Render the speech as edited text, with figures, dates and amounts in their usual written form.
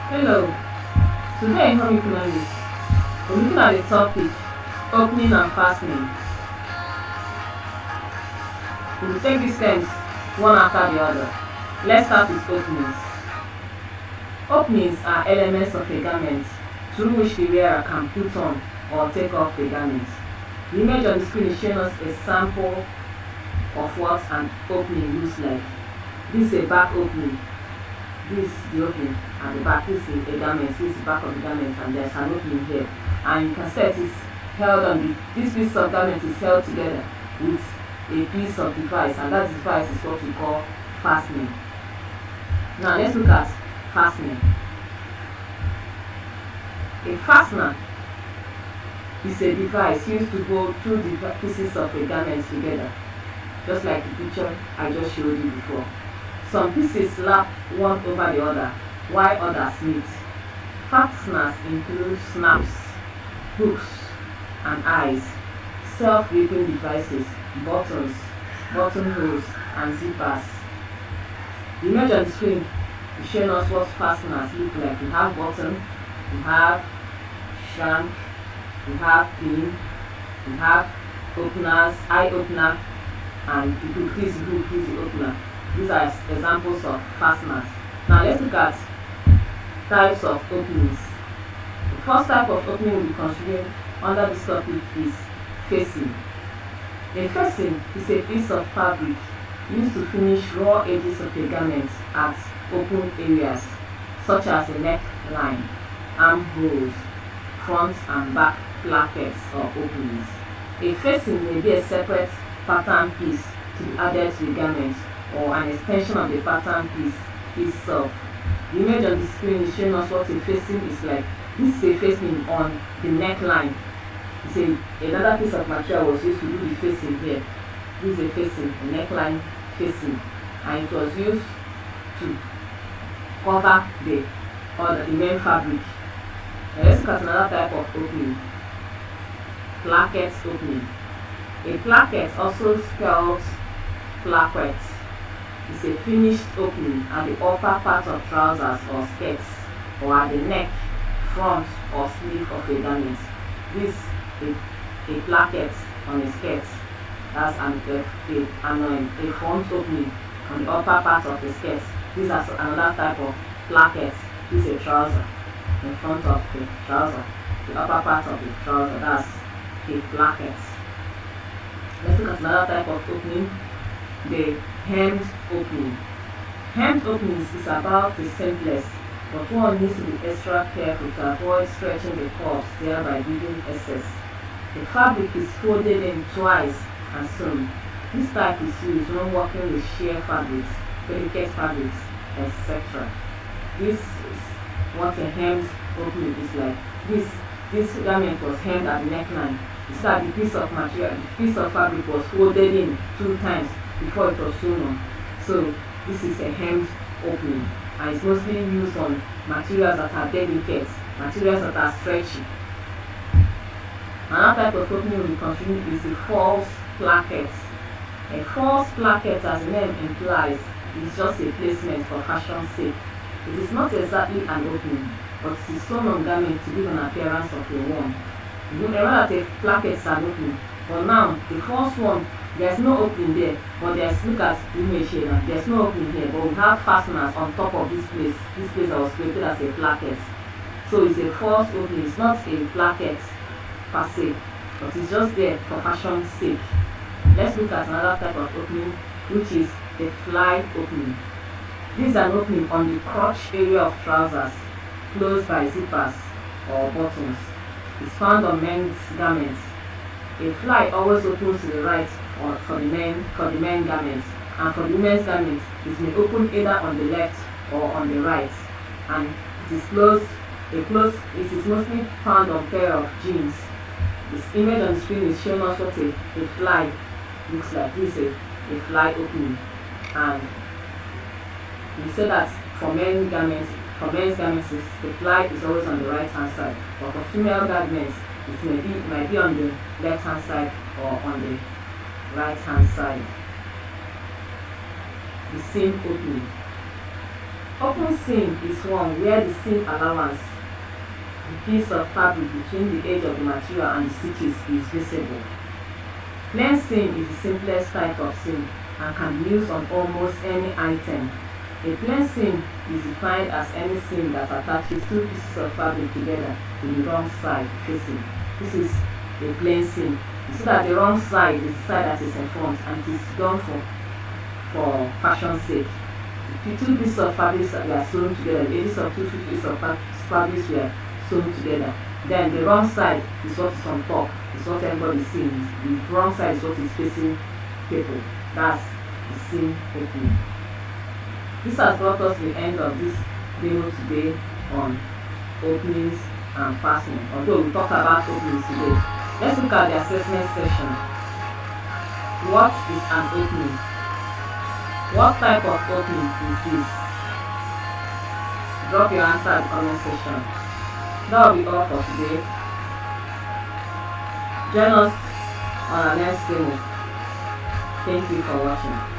Hello, today in Home Economics, we're looking at the topic opening and fastening. We will take these terms one after the other. Let's start with openings. Openings are elements of a garment through which the wearer can put on or take off the garment. The image on the screen is showing us a sample of what an opening looks like. This is a back opening. This is the opening at the back. This is a garment. This is the back of the garment, and there's an opening here. And you can see it is held on this piece of garment is held together with a piece of device, and that device is what we call fastening. Now let's look at fastening. A fastener is a device used to hold two pieces of a garment together, just like the picture I just showed you before. Some pieces lap one over the other, while others meet. Fasteners include snaps, hooks and eyes, self-gripping devices, buttons, buttonholes, and zippers. The image on the screen is showing us what fasteners look like. We have button, we have shank, we have pin, we have openers, eye opener, and the hook. This is the hook, this is the opener. These are examples of fasteners. Now let's look at types of openings. The first type of opening we'll be considering under this topic is facing. A facing is a piece of fabric used to finish raw edges of a garment at open areas, such as a neckline, armholes, front and back plackets or openings. A facing may be a separate pattern piece to be added to the garment, or an extension of the pattern piece itself. The image on the screen is showing us what a facing is like. This is a facing on the neckline. Another piece of material was used to do the facing here. This is a facing, a neckline facing, and it was used to cover the main fabric. Now let's look at another type of opening. Placket opening. A placket, also spelled plackets, is a finished opening at the upper part of trousers or skirts, or at the neck, front or sleeve of a garment. This is a placket on a skirt. That's a front opening on the upper part of the skirt. This is another type of placket. This is a trouser in front of the trouser, the upper part of the trouser. That's a placket. Let's look at another type of opening, the hemmed opening. Hemmed openings is about the simplest, but one needs to be extra careful to avoid stretching the curves, thereby giving excess. The fabric is folded in twice and sewn. This type is used when working with sheer fabrics, delicate fabrics, etc. This is what a hemmed opening is like. This garment was hemmed at the neckline. You see that the piece of material, the piece of fabric was folded in 2 times before it was sewn on. So this is a hemmed opening, and it's mostly used on materials that are delicate, materials that are stretchy. Another type of opening we'll be considering is the false placket. A false placket, as the name implies, is just a placement for fashion's sake. It is not exactly an opening, but it is sewn on garment to give an appearance of a one. You remember that a placket is an opening, but now the false one, there's no opening there, but look at the image here now. There's no opening here, but we have fasteners on top of this place that was created as a placket. So it's a false opening. It's not a placket per se, but it's just there for fashion's sake. Let's look at another type of opening, which is the fly opening. This is an opening on the crotch area of trousers, closed by zippers or buttons. It's found on men's garments. A fly always opens to the right for the men garments, and for the women's garments it may open either on the left or on the right, and it is mostly found on pair of jeans. This image on the screen is showing us what a fly looks like. This is a fly opening, and we say that for men's garments, the fly is always on the right hand side, but for female garments it might be on the left hand side or on the right hand side. The seam opening. Open seam is one where the seam allowance, the piece of fabric between the edge of the material and the stitches, is visible. Plain seam is the simplest type of seam and can be used on almost any item. A plain seam is defined as any seam that attaches two pieces of fabric together to the wrong side facing. This is a plain seam. You see that the wrong side is the side that is in front, and it is done for fashion's sake. The two pieces of fabric were sewn together, the edges of two pieces of fabric were sewn together. Then the wrong side is what is on top, is what everybody sees. The wrong side is what is facing people. That's the seam opening. This has brought us to the end of this video today on openings and fastening. Although we talked about openings today, let's look at the assessment section. What is an opening? What type of opening is this? Drop your answer in the comment section. That will be all for today. Join us on our next demo. Thank you for watching.